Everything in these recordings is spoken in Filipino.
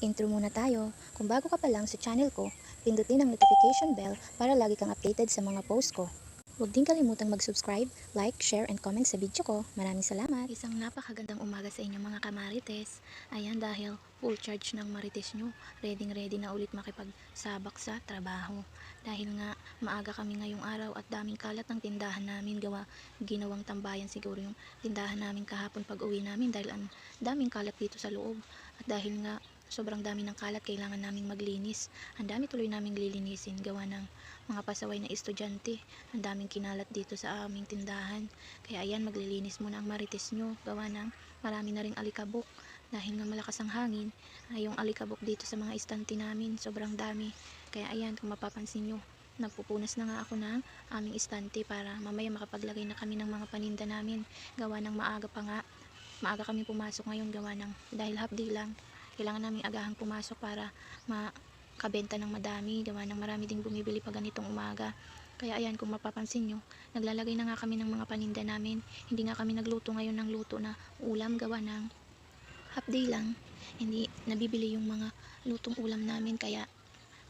Intro muna tayo. Kung bago ka pa lang sa channel ko, pindutin ang notification bell para lagi kang updated sa mga post ko. Huwag din kalimutang mag-subscribe, like, share, and comment sa video ko. Maraming salamat. Isang napakagandang umaga sa inyo mga kamarites. Ayan, dahil full charge ng marites nyo. Ready na ulit makipagsabak sa trabaho. Dahil nga maaga kami ngayong araw at daming kalat ng tindahan namin. Ginawang tambayan siguro yung tindahan namin kahapon pag uwi namin dahil ang daming kalat dito sa loob. At dahil nga sobrang dami ng kalat, kailangan naming maglinis. Ang dami tuloy naming lilinisin gawa ng mga pasaway na estudyante. Ang daming kinalat dito sa aming tindahan. Kaya ayan, maglilinis muna ang marites nyo. Gawa ng marami na ring alikabok. Dahil nga malakas ang hangin, yung alikabok dito sa mga estante namin, sobrang dami. Kaya ayan, kung mapapansin nyo, nagpupunas na nga ako ng aming estante para mamaya makapaglagay na kami ng mga paninda namin. Gawa ng maaga pa nga. Maaga kami pumasok ngayon gawa ng dahil half day lang. Kailangan namin agahang pumasok para makabenta ng madami. Gawa ng marami ding bumibili pa ganitong umaga. Kaya ayan, kung mapapansin nyo, naglalagay na nga kami ng mga paninda namin. Hindi nga kami nagluto ngayon ng luto na ulam gawa ng half day lang. Hindi nabibili yung mga lutong ulam namin. Kaya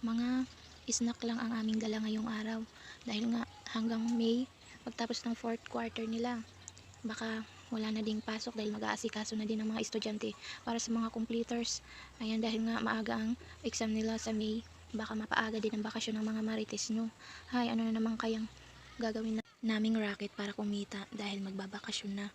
mga snack lang ang aming dala ngayong araw. Dahil nga hanggang May, pagtapos ng 4th quarter nila, baka wala na ding pasok dahil mag-aasikaso na din ng mga estudyante para sa mga completers. Ayan, dahil nga maaga ang exam nila sa May, baka mapaaga din ang bakasyon ng mga marites nyo. Hay, ano na naman kayang gagawin naming racket para kumita dahil magbabakasyon na.